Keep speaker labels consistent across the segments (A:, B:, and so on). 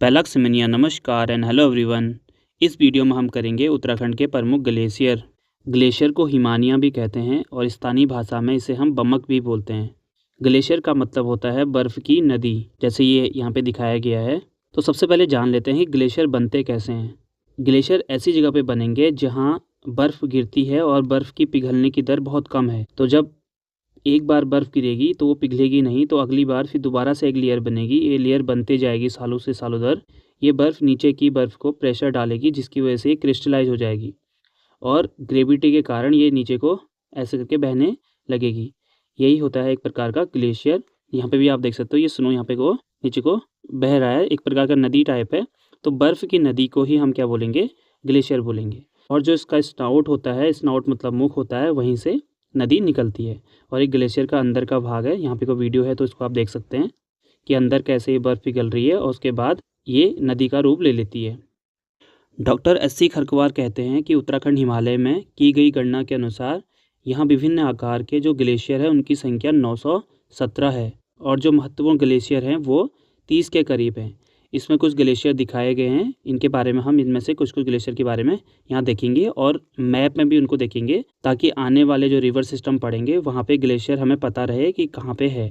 A: पैलक सिमनिया नमस्कार and hello everyone. इस video में हम करेंगे उत्तराखंड के प्रमुख ग्लेशियर। ग्लेशियर को हिमानियाँ भी कहते हैं और स्थानीय भाषा में इसे हम बमक भी बोलते हैं। ग्लेशियर का मतलब होता है बर्फ़ की नदी, जैसे ये यहाँ पे दिखाया गया है। तो सबसे पहले जान लेते हैं कि ग्लेशियर बनते कैसे हैं। ग्लेशियर ऐसी जगह पे बनेंगे जहाँ बर्फ़ गिरती है और बर्फ़ की पिघलने की दर बहुत कम है। तो जब एक बार बर्फ़ गिरेगी तो वो पिघलेगी नहीं, तो अगली बार फिर दोबारा से एक लेयर बनेगी। ये लेयर बनते जाएगी सालों से सालों दर। ये बर्फ़ नीचे की बर्फ़ को प्रेशर डालेगी, जिसकी वजह से ये क्रिस्टलाइज हो जाएगी और ग्रेविटी के कारण ये नीचे को ऐसे करके बहने लगेगी। यही होता है एक प्रकार का ग्लेशियर। यहाँ पे भी आप देख सकते हो, ये स्नो यहाँ पे को नीचे को बह रहा है, एक प्रकार का नदी टाइप है। तो बर्फ़ की नदी को ही हम क्या बोलेंगे, ग्लेशियर बोलेंगे। और जो इसका स्नाउट होता है, स्नाउट मतलब मुख होता है, वहीं से नदी निकलती है। और एक ग्लेशियर का अंदर का भाग है, यहाँ पे को वीडियो है तो इसको आप देख सकते हैं कि अंदर कैसे ये बर्फ़ पिघल रही है और उसके बाद ये नदी का रूप ले लेती है। Doctor SC. खरकवार कहते हैं कि उत्तराखंड हिमालय में की गई गणना के अनुसार यहाँ विभिन्न आकार के जो ग्लेशियर है उनकी संख्या 917 है और जो महत्वपूर्ण ग्लेशियर हैं वो 30 के करीब हैं। इसमें कुछ ग्लेशियर दिखाए गए हैं, इनके बारे में हम इनमें से कुछ ग्लेशियर के बारे में यहाँ देखेंगे और मैप में भी उनको देखेंगे, ताकि आने वाले जो रिवर सिस्टम पढ़ेंगे वहाँ पे ग्लेशियर हमें पता रहे कि कहाँ पे है।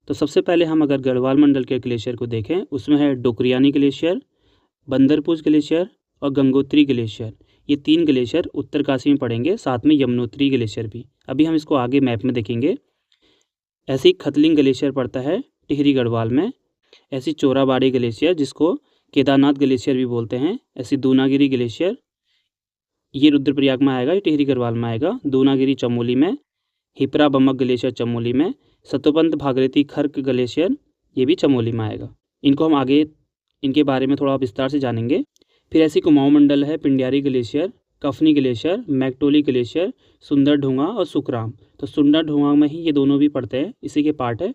A: तो सबसे पहले हम अगर गढ़वाल मंडल के ग्लेशियर को देखें, उसमें है डोकरियानी ग्लेशियर, बंदरपुर ग्लेशियर और गंगोत्री ग्लेशियर। ये 3 ग्लेशियर उत्तरकाशी में पड़ेंगे, साथ में यमुनोत्री ग्लेशियर भी। अभी हम इसको आगे मैप में देखेंगे। ऐसी खतलिंग ग्लेशियर पड़ता है टिहरी गढ़वाल में। ऐसी चोराबाड़ी ग्लेशियर, जिसको केदारनाथ ग्लेशियर भी बोलते हैं। ऐसी दूनागिरी ग्लेशियर, ये रुद्रप्रयाग में आएगा, ये टिहरी गढ़वाल में आएगा। दूनागिरी चमोली में। हिपरा बमक ग्लेशियर चमोली में। सतोपंत भागीरथी खर्क ग्लेशियर, ये भी चमोली में आएगा। इनको हम आगे इनके बारे में थोड़ा विस्तार से जानेंगे। फिर ऐसी कुमाऊं मंडल है पिंडियारी ग्लेशियर, कफनी ग्लेशियर, मैकटोली ग्लेशियर, सुंदर ढूंगा और सुखराम। तो सुंदर ढूंगा में ही ये दोनों भी पड़ते हैं, इसी के पार्ट है।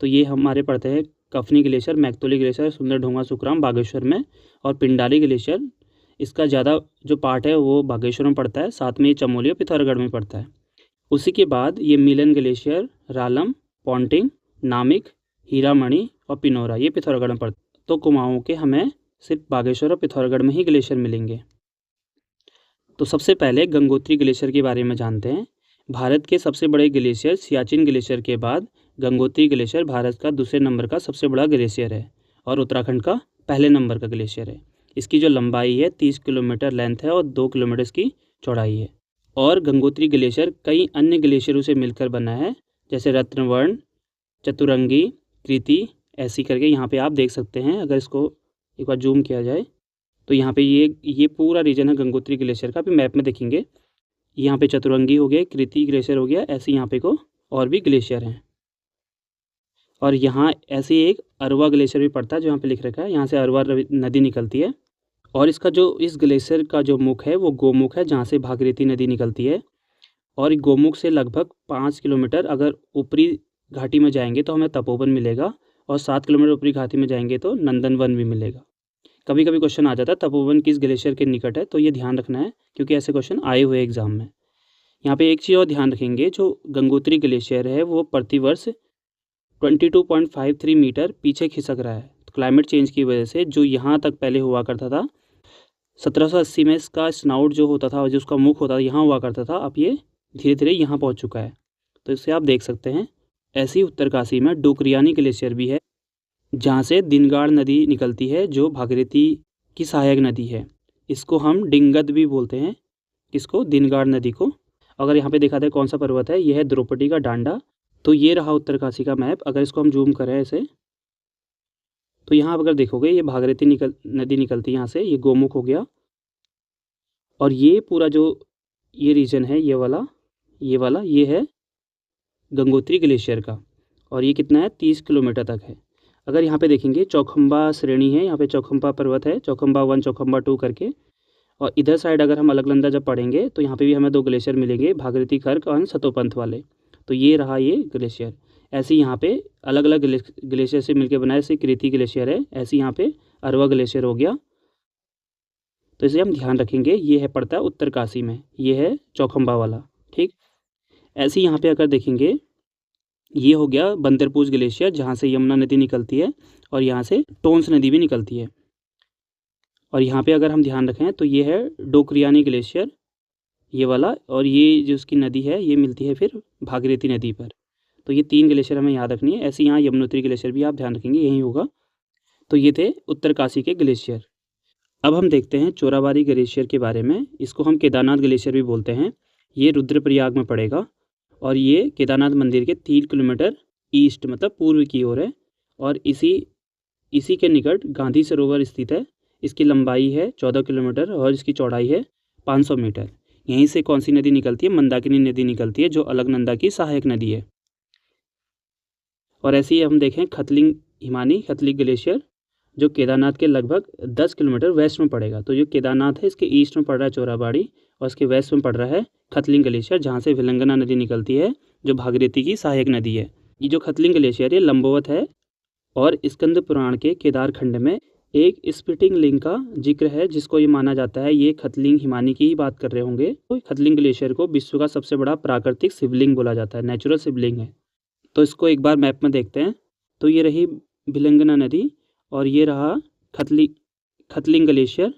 A: तो ये हमारे पड़ते हैं कफनी ग्लेशियर, मैकटोली ग्लेशियर, सुंदर ढूंगा, सुखराम बागेश्वर में। और पिंडारी ग्लेशियर, इसका ज़्यादा जो पार्ट है वो बागेश्वर में पड़ता है, साथ में ये चमोली और पिथौरागढ़ में पड़ता है। उसी के बाद ये मिलन ग्लेशियर, रालम, पॉन्टिंग, नामिक, हीरामणि और पिनोरा, ये पिथौरागढ़ में पड़ता है। तो कुमाऊं के हमें सिर्फ बागेश्वर और पिथौरागढ़ में ही ग्लेशियर मिलेंगे। तो सबसे पहले गंगोत्री ग्लेशियर के बारे में जानते हैं। भारत के सबसे बड़े ग्लेशियर सियाचिन ग्लेशियर के बाद गंगोत्री ग्लेशियर भारत का दूसरे नंबर का सबसे बड़ा ग्लेशियर है और उत्तराखंड का पहले नंबर का ग्लेशियर है। इसकी जो लंबाई है 30 किलोमीटर लेंथ है और 2 किलोमीटर इसकी चौड़ाई है। और गंगोत्री ग्लेशियर कई अन्य ग्लेशियरों से मिलकर बना है, जैसे रत्नवर्ण, चतुरंगी, कृति, ऐसी करके यहाँ पे आप देख सकते हैं। अगर इसको एक बार जूम किया जाए तो यहाँ पे ये पूरा रीजन है गंगोत्री ग्लेशियर का। भी मैप में देखेंगे, यहाँ पे चतुरंगी हो गया, कृति ग्लेशियर हो गया, ऐसे यहाँ पे को और भी ग्लेशियर हैं। और यहाँ ऐसे एक अरवा ग्लेशियर भी पड़ता है, जो यहाँ पे लिख रखा है। यहाँ से अरवा नदी निकलती है और इसका जो इस ग्लेशियर का जो मुख है वो गोमुख है, जहाँ से भागीरथी नदी निकलती है। और गोमुख से लगभग 5 किलोमीटर अगर ऊपरी घाटी में जाएंगे तो हमें तपोवन मिलेगा, और 7 किलोमीटर ऊपरी घाटी में जाएंगे तो नंदनवन भी मिलेगा। कभी कभी क्वेश्चन आ जाता है तपोवन किस ग्लेशियर के निकट है, तो ये ध्यान रखना है क्योंकि ऐसे क्वेश्चन आए हुए एग्जाम में। यहाँ पे एक चीज़ और ध्यान रखेंगे, जो गंगोत्री ग्लेशियर है वो प्रतिवर्ष 22.53 मीटर पीछे खिसक रहा है। तो क्लाइमेट चेंज की वजह से जो यहाँ तक पहले हुआ करता था 1780 में, इसका स्नाउट जो होता था, जो उसका मुख होता था, यहाँ हुआ करता था, अब ये धीरे धीरे यहाँ पहुँच चुका है। तो इससे आप देख सकते हैं। ऐसी उत्तरकाशी में डोकरियानी ग्लेशियर भी है, जहाँ से दिनगाड़ नदी निकलती है, जो भागीरथी की सहायक नदी है। इसको हम डिंगत भी बोलते हैं, किसको, दिनगाड़ नदी को। अगर यहाँ पे देखा जाए कौन सा पर्वत है, यह है द्रौपदी का डांडा। तो ये रहा उत्तरकाशी का मैप। अगर इसको हम जूम करें ऐसे, तो यहाँ अगर देखोगे ये भागीरथी नदी निकलती है यहाँ से, ये गोमुख हो गया। और ये पूरा जो ये रीजन है, ये वाला ये है गंगोत्री ग्लेशियर का, और ये कितना है, 30 किलोमीटर तक है। अगर यहाँ पे देखेंगे चौखंबा श्रेणी है, यहाँ पे चौखंबा पर्वत है, चौखंबा 1 चौखंबा 2 करके। और इधर साइड अगर हम अलकनंदा जब पढ़ेंगे तो यहाँ पे भी हमें 2 ग्लेशियर मिलेंगे, भागीरथी खर्क और सतोपंथ वाले। तो ये रहा ये ग्लेशियर। ऐसे यहाँ पे अलग अलग ग्लेशियर से मिलकर बनाए, जैसे कृति ग्लेशियर है, ऐसे यहाँ पे अरवा ग्लेशियर हो गया। तो इसे हम ध्यान रखेंगे, ये है पड़ता है उत्तरकाशी में, ये है चौखंबा वाला, ठीक। ऐसे यहाँ पे अगर देखेंगे, ये हो गया बंदरपुर ग्लेशियर, जहाँ से यमुना नदी निकलती है और यहाँ से टोंस नदी भी निकलती है। और यहाँ पे अगर हम ध्यान रखें तो ये है डोकरियानी ग्लेशियर, ये वाला, और ये जो उसकी नदी है ये मिलती है फिर भागीरथी नदी पर। तो ये 3 ग्लेशियर हमें याद रखनी है। ऐसे यहाँ यमुनोत्री ग्लेशियर भी आप ध्यान रखेंगे, यही होगा। तो ये थे उत्तरकाशी के ग्लेशियर। अब हम देखते हैं चोराबाड़ी ग्लेशियर के बारे में। इसको हम केदारनाथ ग्लेशियर भी बोलते हैं। ये रुद्रप्रयाग में पड़ेगा और ये केदारनाथ मंदिर के 3 किलोमीटर ईस्ट मतलब पूर्व की ओर है और इसी के निकट गांधी सरोवर स्थित है। इसकी लंबाई है 14 किलोमीटर और इसकी चौड़ाई है 500 मीटर। यहीं से कौन सी नदी निकलती है? मंदाकिनी नदी निकलती है, जो अलकनंदा की सहायक नदी है। और ऐसे ही हम देखें खतलिंग ग्लेशियर, जो केदारनाथ के लगभग 10 किलोमीटर वेस्ट में पड़ेगा। तो जो केदारनाथ है इसके ईस्ट में पड़ रहा है चोराबाड़ी और इसके वेस्ट में पड़ रहा है खतलिंग ग्लेशियर, जहाँ से विलंगना नदी निकलती है, जो भागीरथी की सहायक नदी है। ये जो खतलिंग ग्लेशियर ये लंबवत है और स्कंद पुराण के केदार खंड में एक स्फटिक लिंग का जिक्र है, जिसको ये माना जाता है ये खतलिंग हिमानी की ही बात कर रहे होंगे। तो खतलिंग ग्लेशियर को विश्व का सबसे बड़ा प्राकृतिक शिवलिंग बोला जाता है, नेचुरल शिवलिंग है। तो इसको एक बार मैप में देखते हैं। तो ये रही विलंगना नदी और ये रहा खतलिंग ग्लेशियर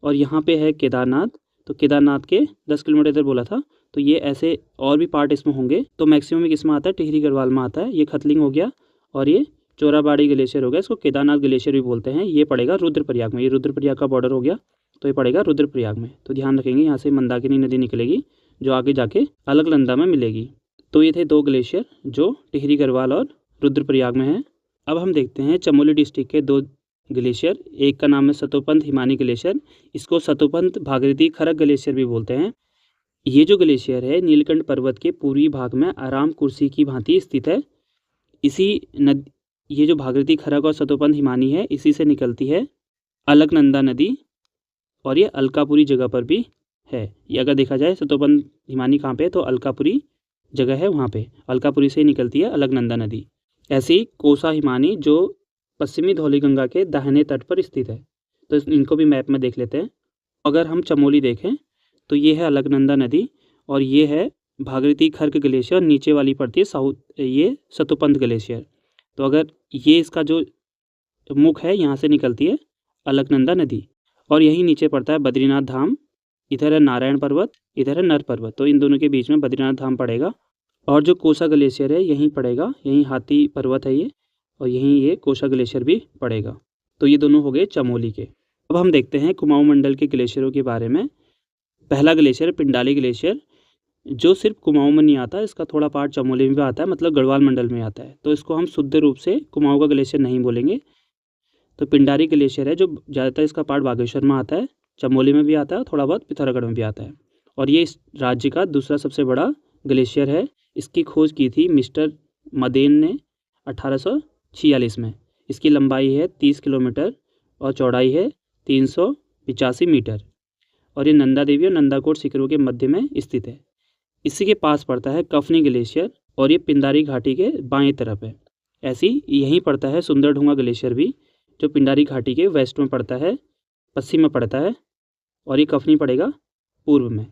A: और यहाँ पे है केदारनाथ। तो केदारनाथ के 10 किलोमीटर इधर बोला था। तो ये ऐसे और भी पार्ट इसमें होंगे। तो मैक्सिमम किसमें आता है? टिहरी गढ़वाल में आता है। ये खतलिंग हो गया और ये चोराबाड़ी ग्लेशियर हो गया। इसको केदारनाथ ग्लेशियर भी बोलते हैं। ये पड़ेगा रुद्रप्रयाग में। ये रुद्रप्रयाग का बॉर्डर हो गया, तो ये पड़ेगा रुद्रप्रयाग में। तो ध्यान रखेंगे, यहाँ से मंदाकिनी नदी निकलेगी जो आगे जाके अलकनंदा में मिलेगी। तो ये थे 2 ग्लेशियर जो टिहरी गढ़वाल और रुद्रप्रयाग में हैं। अब हम देखते हैं चमोली डिस्ट्रिक्ट के 2 ग्लेशियर। एक का नाम है सतोपंथ हिमानी ग्लेशियर। इसको सतोपंथ भागीरथी खरक ग्लेशियर भी बोलते हैं। ये जो ग्लेशियर है नीलकंठ पर्वत के पूर्वी भाग में आराम कुर्सी की भांति स्थित है। ये जो भागीरथी खरक और सतोपंथ हिमानी है, इसी से निकलती है अलकनंदा नदी और ये अलकापुरी जगह पर भी है। ये अगर देखा जाए सतोपंथ हिमानी कहाँ पे है, तो अलकापुरी जगह है, वहाँ पे अलकापुरी से निकलती है अलकनंदा नदी। ऐसी कोसा हिमानी जो पश्चिमी धौलीगंगा के दाहिने तट पर स्थित है। तो इनको भी मैप में देख लेते हैं। अगर हम चमोली देखें तो ये है अलकनंदा नदी और ये है भागीरथी खरक ग्लेशियर। नीचे वाली पड़ती है ये सतोपंथ ग्लेशियर। तो अगर ये इसका जो मुख है, यहाँ से निकलती है अलकनंदा नदी और यहीं नीचे पड़ता है बद्रीनाथ धाम। इधर है नारायण पर्वत, इधर है नर पर्वत। तो इन दोनों के बीच में बद्रीनाथ धाम पड़ेगा और जो कोसा ग्लेशियर है यहीं पड़ेगा। यहीं हाथी पर्वत है ये और यहीं ये कोसा ग्लेशियर भी पड़ेगा। तो ये दोनों हो गए चमोली के। अब हम देखते हैं कुमाऊं मंडल के ग्लेशियरों के बारे में। पहला ग्लेशियर पिंडाली ग्लेशियर, जो सिर्फ कुमाऊं में नहीं आता, इसका थोड़ा पार्ट चमोली में भी आता है, मतलब गढ़वाल मंडल में आता है। तो इसको हम शुद्ध रूप से कुमाऊं का ग्लेशियर नहीं बोलेंगे। तो पिंडारी ग्लेशियर है जो ज़्यादातर इसका पार्ट बागेश्वर में आता है, चमोली में भी आता है, थोड़ा बहुत पिथौरागढ़ में भी आता है। और ये इस राज्य का दूसरा सबसे बड़ा ग्लेशियर है। इसकी खोज की थी मिस्टर मदेन ने 1846 में। इसकी लंबाई है 30 किलोमीटर और चौड़ाई है 385 मीटर और ये नंदा देवी और नंदाकोट शिखरों के मध्य में स्थित है। इसी के पास पड़ता है कफनी ग्लेशियर और ये पिंडारी घाटी के बाएं तरफ है। ऐसी यहीं पड़ता है सुंदरढूंगा ग्लेशियर भी, जो पिंडारी घाटी के वेस्ट में पड़ता है, पश्चिम में पड़ता है और ये कफनी पड़ेगा पूर्व में।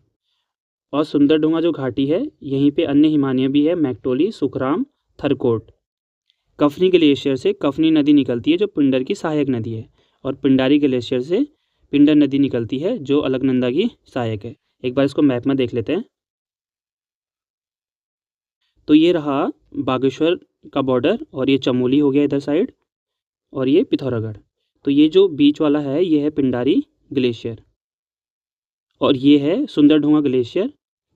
A: और सुंदरढूंगा जो घाटी है यहीं पे अन्य हिमानियाँ भी है, मैकटोली, सुखराम, थरकोट। कफनी ग्लेशियर से कफनी नदी निकलती है जो पिंडर की सहायक नदी है और पिंडारी ग्लेशियर से पिंडर नदी निकलती है जो अलकनंदा की सहायक है। एक बार इसको मैप में देख लेते हैं। तो ये रहा बागेश्वर का बॉर्डर और ये चमोली हो गया इधर साइड और ये पिथौरागढ़। तो ये जो बीच वाला है ये है पिंडारी ग्लेशियर और ये है सुंदरढूंगा ग्लेशियर।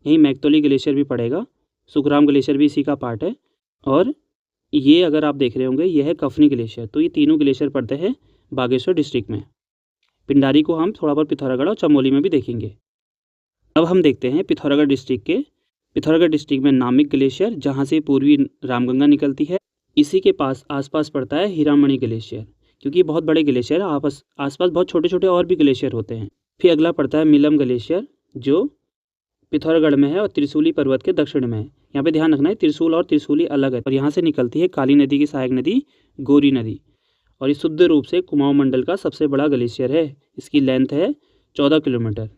A: यहीं मैकतोली ग्लेशियर भी पड़ेगा, सुखराम ग्लेशियर भी इसी का पार्ट है। और ये अगर आप देख रहे होंगे ये है कफनी ग्लेशियर। तो ये तीनों ग्लेशियर पड़ते हैं बागेश्वर डिस्ट्रिक्ट में। पिंडारी को हम थोड़ा बहुत पिथौरागढ़ और चमोली में भी देखेंगे। अब हम देखते हैं पिथौरागढ़ डिस्ट्रिक्ट के। पिथौरागढ़ डिस्ट्रिक्ट में नामिक ग्लेशियर, जहाँ से पूर्वी रामगंगा निकलती है। इसी के आसपास पड़ता है हीरामणि ग्लेशियर, क्योंकि बहुत बड़े ग्लेशियर है। आसपास बहुत छोटे छोटे और भी ग्लेशियर होते हैं। फिर अगला पड़ता है मिलम ग्लेशियर, जो पिथौरागढ़ में है और त्रिशूली पर्वत के दक्षिण में है। यहाँ पे ध्यान रखना है त्रिशूल और त्रिशूली अलग है। और यहाँ से निकलती है काली नदी की सहायक नदी गोरी नदी और ये शुद्ध रूप से कुमाऊं मंडल का सबसे बड़ा ग्लेशियर है। इसकी लेंथ है 14 किलोमीटर।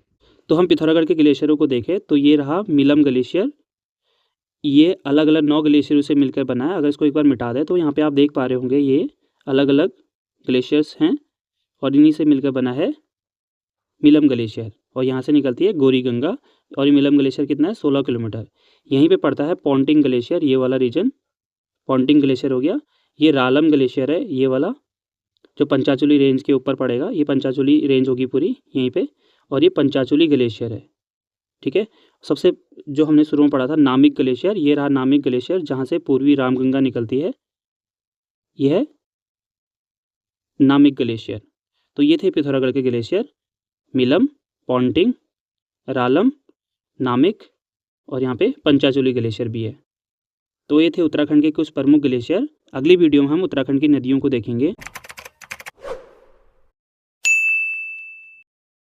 A: तो हम पिथौरागढ़ के ग्लेशियरों को देखें तो ये रहा मिलम ग्लेशियर। ये अलग अलग 9 ग्लेशियरों से मिलकर बना है। अगर इसको एक बार मिटा दें तो यहाँ पे आप देख पा रहे होंगे ये अलग अलग ग्लेशियर्स हैं और इन्हीं से मिलकर बना है मिलम ग्लेशियर, और यहाँ से निकलती है गौरी गंगा, और ये मिलम ग्लेशियर कितना है 16 किलोमीटर। यहीं पे पड़ता है पॉन्टिंग ग्लेशियर, ये वाला रीजन पॉन्टिंग ग्लेशियर हो गया। ये रालम ग्लेशियर है, ये वाला जो पंचाचूली रेंज के ऊपर पड़ेगा, ये पंचाचूली रेंज होगी पूरी यहीं पे, और ये पंचाचूली ग्लेशियर है। ठीक है, सबसे जो हमने शुरू में पढ़ा था नामिक ग्लेशियर, ये रहा नामिक ग्लेशियर जहाँ से पूर्वी रामगंगा निकलती है, यह है नामिक ग्लेशियर। तो ये थे पिथौरागढ़ के ग्लेशियर, मिलम, पॉन्टिंग, रालम, नामिक, और यहाँ पे पंचाचूली ग्लेशियर भी है। तो ये थे उत्तराखंड के कुछ प्रमुख ग्लेशियर। अगली वीडियो में हम उत्तराखंड की नदियों को देखेंगे।